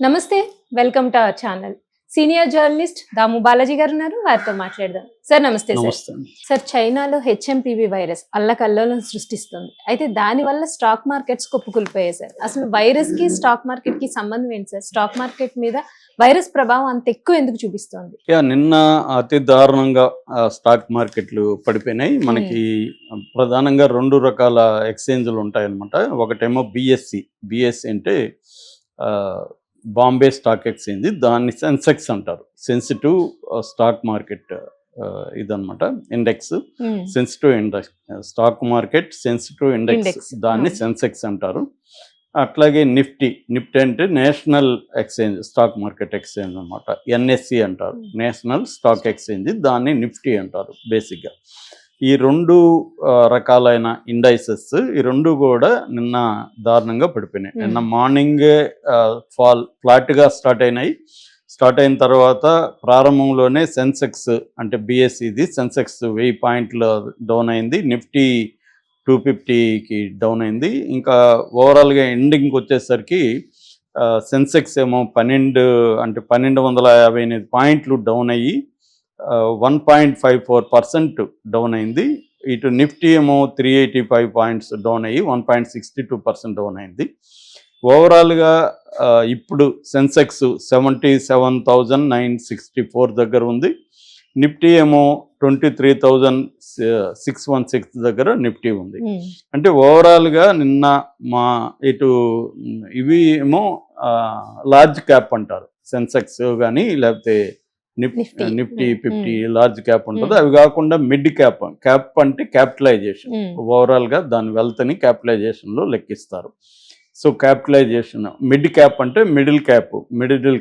నమస్తే. Welcome to our channel. Senior journalist Damu Balaji గారు ఉన్నారు. వారితో మాట్లాడదాం. సార్ నమస్తే సార్. నమస్తే అండి. సార్, చైనాలో హెచ్ఎంపీవీ వైరస్ అల్లకల్లోలం సృష్టిస్తుంది. అయితే దానివల్ల స్టాక్ మార్కెట్స్ కుప్పకూలిపోయాయి సార్. అసలు వైరస్ కి స్టాక్ మార్కెట్ కి సంబంధం ఏంటి సార్? స్టాక్ మార్కెట్ మీద వైరస్ ప్రభావం అంత ఎక్కువ ఎందుకు చూపిస్తోంది? నిన్న అతి దారుణంగా స్టాక్ మార్కెట్లు పడిపోయినాయి. మనకి ప్రధానంగా 2 రకాల ఎక్స్చేంజ్లు ఉంటాయన్నమాట. ఒకటేమో బిఎస్సి అంటే బాంబే స్టాక్ ఎక్స్చేంజ్, దాన్ని సెన్సెక్స్ అంటారు. సెన్సిటివ్ స్టాక్ మార్కెట్ ఇదన్నమాట, index. Sensitive index, stock market sensitive index, దాన్ని సెన్సెక్స్ అంటారు. అట్లాగే నిఫ్టీ అంటే national exchange, stock market exchange అనమాట. ఎన్ఎస్సి అంటారు, నేషనల్ స్టాక్ ఎక్స్చేంజ్, దాన్ని నిఫ్టీ అంటారు బేసిక్గా. ఈ 2 రకాలైన ఇండైసెస్, ఈ 2 కూడా నిన్న దారుణంగా పడిపోయినాయి. నిన్న మార్నింగ్ ఫ్లాట్గా స్టార్ట్ అయిన తర్వాత ప్రారంభంలోనే సెన్సెక్స్ అంటే బిఎస్సిది సెన్సెక్స్ 1000 పాయింట్లు డౌన్ అయింది. నిఫ్టీ 250కి డౌన్ అయింది. ఇంకా ఓవరాల్గా ఎండింగ్కి వచ్చేసరికి సెన్సెక్స్ ఏమో 1258 పాయింట్లు డౌన్ అయ్యి 1.54% డౌన్ అయింది. ఇటు నిఫ్టీ ఏమో 385 పాయింట్స్ డౌన్ అయ్యి 1.62% డౌన్ అయింది. ఓవరాల్గా ఇప్పుడు సెన్సెక్స్ 77,964 దగ్గర ఉంది. నిఫ్టీ ఏమో 23,616 దగ్గర నిఫ్టీ ఉంది. అంటే ఓవరాల్గా నిన్న ఇటు ఇవి ఏమో లార్జ్ క్యాప్ అంటారు, సెన్సెక్స్ కానీ లేకపోతే నిఫ్టీ 50 లార్జ్ క్యాప్ ఉంటుంది. అవి కాకుండా మిడ్ క్యాప్ అంటే క్యాపిటలైజేషన్, ఓవరాల్గా దాని వెల్త్ని క్యాపిటలైజేషన్లో లెక్కిస్తారు. సో క్యాపిటలైజేషన్, మిడ్ క్యాప్ అంటే middle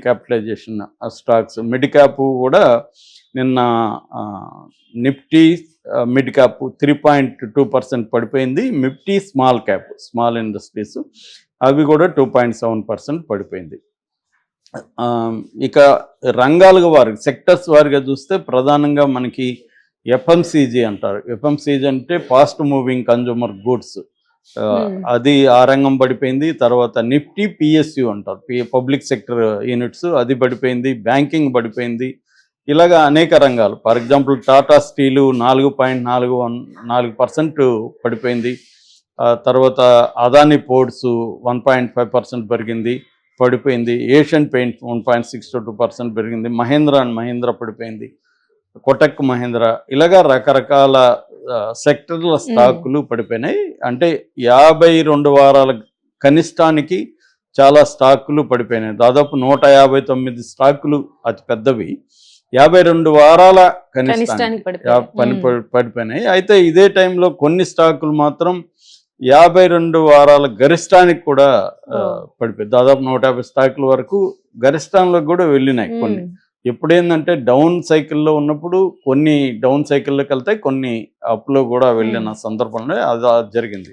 capitalization stocks. Mid cap కూడా నిన్న నిఫ్టీ మిడ్ క్యాప్ 3.2% పడిపోయింది. నిఫ్టీ స్మాల్ ఇండస్ట్రీస్ అవి కూడా 2.7% పడిపోయింది. ఇక రంగాలుగా సెక్టర్స్ వారిగా చూస్తే ప్రధానంగా మనకి ఎఫ్ఎంసీజీ అంటారు. ఎఫ్ఎంసీజీ అంటే ఫాస్ట్ మూవింగ్ కన్జ్యూమర్ గూడ్స్, అది ఆ రంగం పడిపోయింది. తర్వాత నిఫ్టీ పిఎస్యు అంటారు, పబ్లిక్ సెక్టర్ యూనిట్స్, అది పడిపోయింది. బ్యాంకింగ్ పడిపోయింది. ఇలాగా అనేక రంగాలు. ఫర్ ఎగ్జాంపుల్ టాటా స్టీలు 4.44% పడిపోయింది. తర్వాత అదానీ పోర్ట్స్ 1.5% పడిపోయింది. ఏషియన్ పెయింట్ 1.62% పెరిగింది. మహీంద్రా పడిపోయింది. కోటక్ మహీంద్రా, ఇలాగా రకరకాల సెక్టర్ల స్టాకులు పడిపోయినాయి. అంటే 52 వారాల కనిష్టానికి చాలా స్టాకులు పడిపోయినాయి. దాదాపు 159 స్టాకులు అతి పెద్దవి 52 వారాల కనిష్టానికి పడిపోయినాయి. అయితే ఇదే టైంలో కొన్ని స్టాకులు మాత్రం 52 వారాల గరిష్టానికి కూడా పడిపోయి దాదాపు 150 స్టాకుల వరకు గరిష్టానికి కూడా వెళ్ళినాయి. కొన్ని ఎప్పుడేందంటే డౌన్ సైకిల్లో ఉన్నప్పుడు కొన్ని డౌన్ సైకిల్లోకి వెళ్తాయి, కొన్ని అప్లో కూడా వెళ్ళిన సందర్భంలో అది జరిగింది.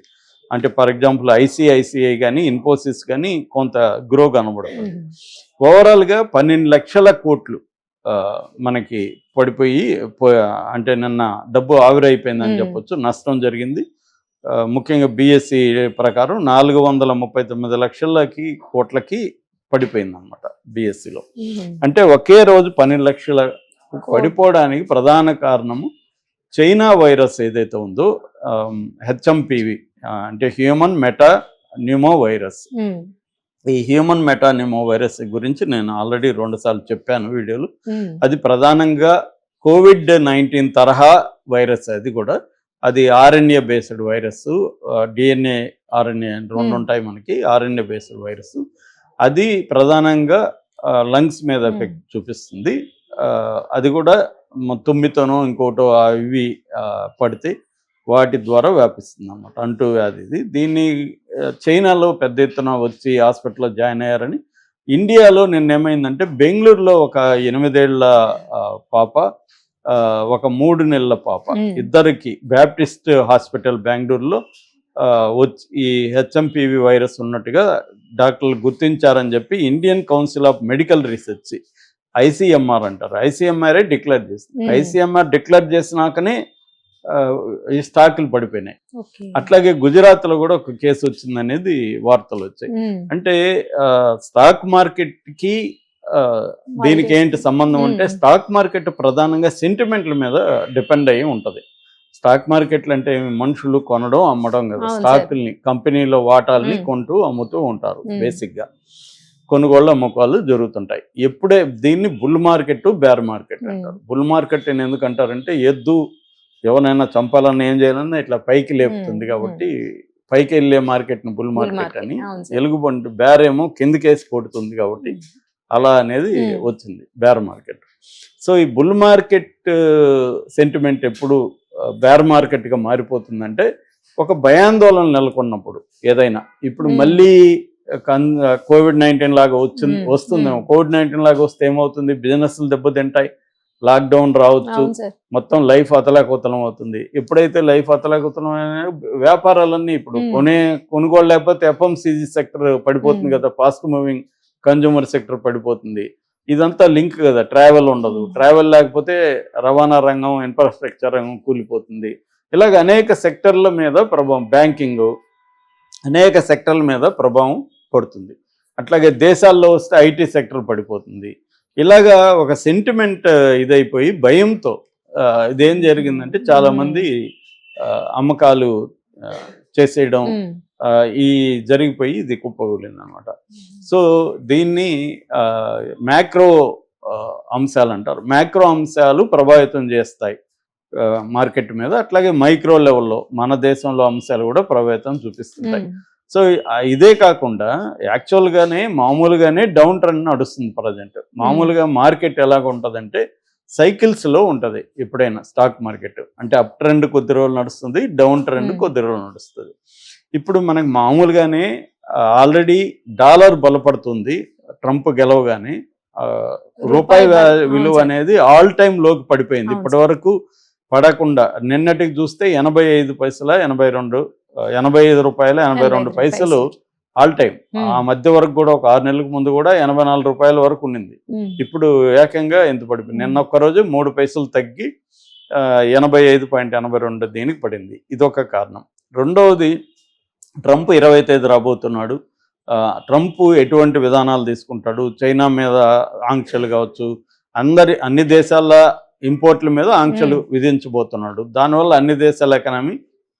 అంటే ఫర్ ఎగ్జాంపుల్ ఐసిఐసిఐ కానీ ఇన్ఫోసిస్ కానీ కొంత గ్రో కనబడుతుంది. ఓవరాల్గా 12 లక్షల కోట్లు మనకి పడిపోయి, అంటే నిన్న డబ్బు ఆవిరైపోయిందని చెప్పొచ్చు, నష్టం జరిగింది. ముఖ్యంగా బిఎస్సి ప్రకారం 439 లక్షల కోట్లకి పడిపోయింది అనమాట బిఎస్సిలో. అంటే ఒకే రోజు 12 లక్షల పడిపోవడానికి ప్రధాన కారణము చైనా వైరస్ ఏదైతే ఉందో, హెచ్ఎంపివి అంటే హ్యూమన్ మెటాన్యూమో వైరస్. ఈ హ్యూమన్ మెటాన్యూమో వైరస్ గురించి నేను ఆల్రెడీ 2 సార్లు చెప్పాను వీడియోలు. అది ప్రధానంగా COVID-19 తరహా వైరస్. అది RNA based virus, DNA RNA 2 ఉంటాయి మనకి. ఆర్ఎన్ఏ బేస్డ్ వైరస్ అది ప్రధానంగా లంగ్స్ మీద ఎఫెక్ట్ చూపిస్తుంది. అది కూడా తుమ్మితోనో ఇంకోటో ఇవి పడితే వాటి ద్వారా వ్యాపిస్తుంది అన్నమాట, అంటూ వ్యాధి ఇది. దీన్ని చైనాలో పెద్ద ఎత్తున వచ్చి హాస్పిటల్లో జాయిన్ అయ్యారని. ఇండియాలో నిన్నేమైందంటే బెంగళూరులో ఒక 8 ఏళ్ల పాప, ఒక 3 నెలల పాప, ఇద్దరికి బ్యాప్టిస్ట్ హాస్పిటల్ బెంగళూరులో వచ్చి ఈ హెచ్ఎంపివి వైరస్ ఉన్నట్టుగా డాక్టర్లు గుర్తించారని చెప్పి Indian council of medical research, ICMR అంటారు, ఐసిఎంఆర్ఏ డిక్లేర్ చేసింది. ఐసిఎంఆర్ డిక్లేర్ చేసినాకనే ఈ స్టాకులు పడిపోయినాయి. ఓకే. అట్లాగే గుజరాత్ లో కూడా ఒక కేసు వచ్చిందనేది వార్తలు వచ్చాయి. అంటే స్టాక్ మార్కెట్ కి దీనికి ఏంటి సంబంధం అంటే స్టాక్ మార్కెట్ ప్రధానంగా సెంటిమెంట్ల మీద డిపెండ్ అయ్యి ఉంటది. స్టాక్ మార్కెట్లు అంటే మనుషులు కొనడం అమ్మడం కదా, స్టాకుల్ని కంపెనీలో వాటాలని కొంటూ అమ్ముతూ ఉంటారు. బేసిక్ గా కొనుగోళ్ళు అమ్మకాలు జరుగుతుంటాయి. ఎప్పుడే దీన్ని బుల్ మార్కెట్ బేర్ మార్కెట్ అంటారు. బుల్ మార్కెట్ అని ఎందుకు అంటారంటే ఎద్దు ఎవరైనా చంపాలన్నా ఏం చేయాలన్నా ఇట్లా పైకి లేపుతుంది కాబట్టి పైకి వెళ్ళే మార్కెట్ ని బుల్ మార్కెట్ అని, ఎలుగుబంటి బేరేమో కిందికేసి కొడుతుంది కాబట్టి అలా అనేది వచ్చింది బేర్ మార్కెట్. సో ఈ బుల్ మార్కెట్ సెంటిమెంట్ ఎప్పుడు బేర్ మార్కెట్ గా మారిపోతుందంటే ఒక భయాందోళన నెలకొన్నప్పుడు. ఏదైనా ఇప్పుడు మళ్ళీ COVID-19 లాగా వస్తుందేమో. COVID-19 లాగా వస్తే ఏమవుతుంది, బిజినెస్లు దెబ్బతింటాయి, లాక్డౌన్ రావచ్చు, మొత్తం లైఫ్ అతలాకుతలం అవుతుంది. ఎప్పుడైతే లైఫ్ అతలాకుతలం వ్యాపారాలన్నీ ఇప్పుడు కొనుగోలు లేకపోతే FMCG సెక్టర్ పడిపోతుంది కదా, ఫాస్ట్ మూవింగ్ కన్జ్యూమర్ సెక్టర్ పడిపోతుంది. ఇదంతా లింక్ కదా, ట్రావెల్ ఉండదు, ట్రావెల్ లేకపోతే రవాణా రంగం ఇన్ఫ్రాస్ట్రక్చర్ రంగం కూలిపోతుంది. ఇలాగ అనేక సెక్టర్ల మీద ప్రభావం, బ్యాంకింగ్ అనేక సెక్టర్ల మీద ప్రభావం పడుతుంది. అట్లాగే దేశాల్లో వస్తే IT సెక్టర్ పడిపోతుంది. ఇలాగా ఒక సెంటిమెంట్ ఇదైపోయి భయంతో ఇదేం జరిగిందంటే చాలా మంది అమ్మకాలు చేసేయడం ఈ జరిగిపోయి ఇది కుప్పకూలింది అనమాట. సో దీన్ని మ్యాక్రో అంశాలు అంటారు. మ్యాక్రో అంశాలు ప్రభావితం చేస్తాయి మార్కెట్ మీద. అట్లాగే మైక్రో లెవెల్లో మన దేశంలో అంశాలు కూడా ప్రభావితం చూపిస్తుంటాయి. సో ఇదే కాకుండా యాక్చువల్గానే మామూలుగానే డౌన్ ట్రెండ్ నడుస్తుంది ప్రజెంట్. మామూలుగా మార్కెట్ ఎలాగ ఉంటుందంటే సైకిల్స్లో ఉంటుంది. ఎప్పుడైనా స్టాక్ మార్కెట్ అంటే అప్ ట్రెండ్ కొద్ది రోజులు నడుస్తుంది, డౌన్ ట్రెండ్ కొద్ది రోజులు నడుస్తుంది. ఇప్పుడు మనకు మామూలుగానే ఆల్రెడీ డాలర్ బలపడుతుంది. ట్రంప్ గెలవగానే రూపాయి విలువ అనేది ఆల్ టైమ్ లోకి పడిపోయింది. ఇప్పటి వరకు పడకుండా నిన్నటికి చూస్తే 85 పైసల 85 రూపాయల 82 పైసలు ఆల్ టైమ్. ఆ మధ్య వరకు కూడా ఒక 6 నెలలకు ముందు కూడా 84 రూపాయల వరకు ఉండింది. ఇప్పుడు ఏకంగా ఎంత పడిపోయింది, నిన్న ఒక్కరోజు 3 పైసలు తగ్గి 85.82 దీనికి పడింది. ఇదొక కారణం. రెండవది, ట్రంప్ 20వ తేదీ రాబోతున్నాడు. ట్రంప్ ఎటువంటి విధానాలు తీసుకుంటాడు, చైనా మీద ఆంక్షలు కావచ్చు, అన్ని దేశాల ఇంపోర్ట్ల మీద ఆంక్షలు విధించబోతున్నాడు. దానివల్ల అన్ని దేశాల ఎకనామీ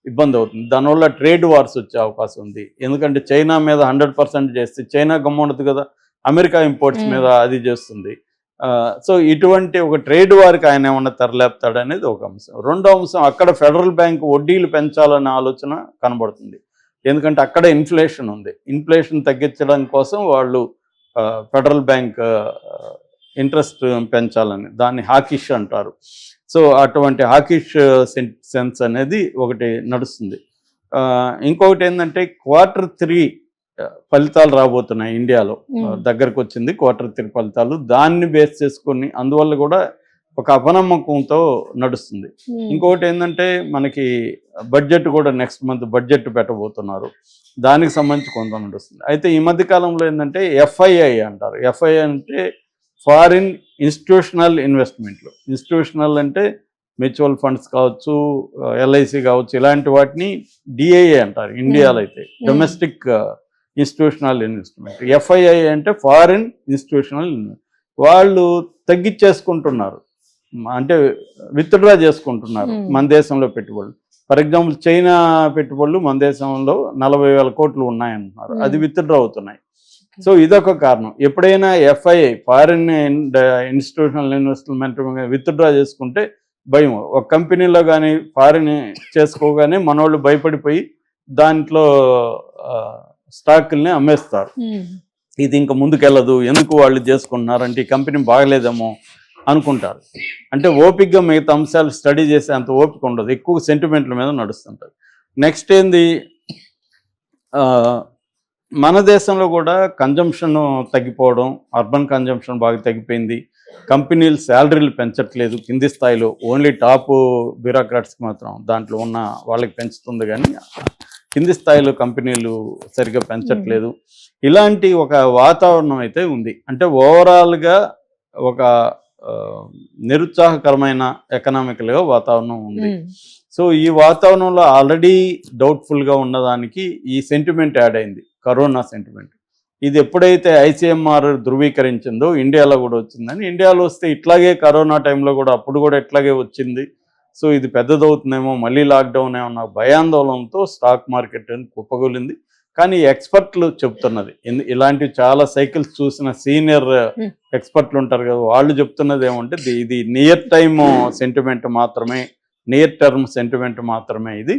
ఇబ్బంది అవుతుంది. దానివల్ల ట్రేడ్ వార్స్ వచ్చే అవకాశం ఉంది. ఎందుకంటే చైనా మీద 100% చేస్తే చైనా గమ్ముండదు కదా, అమెరికా ఇంపోర్ట్స్ మీద అది చేస్తుంది. సో ఇటువంటి ఒక ట్రేడ్ వార్కి ఆయన ఏమన్నా తెరలేపుతాడు అనేది ఒక అంశం. రెండో అంశం, అక్కడ ఫెడరల్ బ్యాంక్ వడ్డీలు పెంచాలనే ఆలోచన కనబడుతుంది. ఎందుకంటే అక్కడ ఇన్ఫ్లేషన్ ఉంది. ఇన్ఫ్లేషన్ తగ్గించడం కోసం వాళ్ళు ఫెడరల్ బ్యాంక్ ఇంట్రెస్ట్ పెంచాలని, దాన్ని హాకిష్ అంటారు. సో అటువంటి హాకిష్ సెన్స్ అనేది ఒకటి నడుస్తుంది. ఇంకొకటి ఏంటంటే Q3 ఫలితాలు రాబోతున్నాయి ఇండియాలో. దగ్గరకు వచ్చింది Q3 ఫలితాలు. దాన్ని బేస్ చేసుకొని అందువల్ల కూడా ఒక అపనమ్మకంతో నడుస్తుంది. ఇంకొకటి ఏంటంటే మనకి బడ్జెట్ కూడా నెక్స్ట్ మంత్ బడ్జెట్ పెట్టబోతున్నారు. దానికి సంబంధించి కొంత నడుస్తుంది. అయితే ఈ మధ్య కాలంలో ఏంటంటే FII అంటారు. FII అంటే ఫారిన్ ఇన్స్టిట్యూషనల్ ఇన్వెస్ట్మెంట్లు. ఇన్స్టిట్యూషనల్ అంటే మ్యూచువల్ ఫండ్స్ కావచ్చు, LIC కావచ్చు, ఇలాంటి వాటిని DII అంటారు ఇండియాలో అయితే, డొమెస్టిక్ ఇన్స్టిట్యూషనల్ ఇన్వెస్ట్మెంట్. FII అంటే ఫారిన్ ఇన్స్టిట్యూషనల్ ఇన్వెస్ట్మెంట్. వాళ్ళు తగ్గించేసుకుంటున్నారు, అంటే విత్డ్రా చేసుకుంటున్నారు మన దేశంలో పెట్టుబడులు. ఫర్ ఎగ్జాంపుల్ చైనా పెట్టుబడులు మన దేశంలో 40,000 కోట్లు ఉన్నాయంటున్నారు, అది విత్డ్రా అవుతున్నాయి. సో ఇదొక కారణం. ఎప్పుడైనా FII foreign institutional investment withdraw చేసుకుంటే భయం. ఒక కంపెనీలో కానీ ఫారిన్ చేసుకోగానే మనోళ్ళు భయపడిపోయి దాంట్లో స్టాకుల్ని అమ్మేస్తారు. ఇది ఇంకా ముందుకెళ్ళదు, ఎందుకు వాళ్ళు చేసుకుంటున్నారంటే ఈ కంపెనీ బాగలేదేమో అనుకుంటారు. అంటే ఓపికగా మిగతా అంశాలు స్టడీ చేసే అంత ఓపిక ఉండదు, ఎక్కువ సెంటిమెంట్ల మీద నడుస్తుంటారు. నెక్స్ట్ ఏంది, మన దేశంలో కూడా కన్జంప్షన్ తగ్గిపోవడం, అర్బన్ కన్జంప్షన్ బాగా తగ్గిపోయింది. కంపెనీలు శాలరీలు పెంచట్లేదు కింది స్థాయిలో, ఓన్లీ టాప్ బ్యూరోక్రాట్స్కి మాత్రం దాంట్లో ఉన్న వాళ్ళకి పెంచుతుంది, కానీ కింది స్థాయిలో కంపెనీలు సరిగ్గా పెంచట్లేదు. ఇలాంటి ఒక వాతావరణం అయితే ఉంది. అంటే ఓవరాల్గా ఒక నిరుత్సాహకరమైన ఎకనామికల్గా వాతావరణం ఉంది. ఉమ్, సో ఈ వాతావరణంలో ఆల్రెడీ డౌట్ఫుల్గా ఉన్నదానికి ఈ సెంటిమెంట్ యాడ్ అయింది, కరోనా సెంటిమెంట్. ఇది ఎప్పుడైతే ఐసీఎంఆర్ ధృవీకరించిందో ఇండియాలో కూడా వచ్చిందని, ఇండియాలో వస్తే ఇట్లాగే కరోనా టైంలో కూడా అప్పుడు కూడా ఇట్లాగే వచ్చింది. సో ఇది పెద్దదవుతుందేమో, మళ్ళీ లాక్డౌన్ ఏమన్నా భయాందోళనతో స్టాక్ మార్కెట్ కుప్పగొలింది. కానీ ఎక్స్పర్ట్లు చెప్తున్నది, ఇలాంటి చాలా సైకిల్స్ చూసిన సీనియర్ ఎక్స్పర్ట్లు ఉంటారు కదా, వాళ్ళు చెప్తున్నది ఏమంటే ఇది నియర్ టైమ్ సెంటిమెంట్ మాత్రమే, నియర్ టర్మ్ సెంటిమెంట్ మాత్రమే ఇది.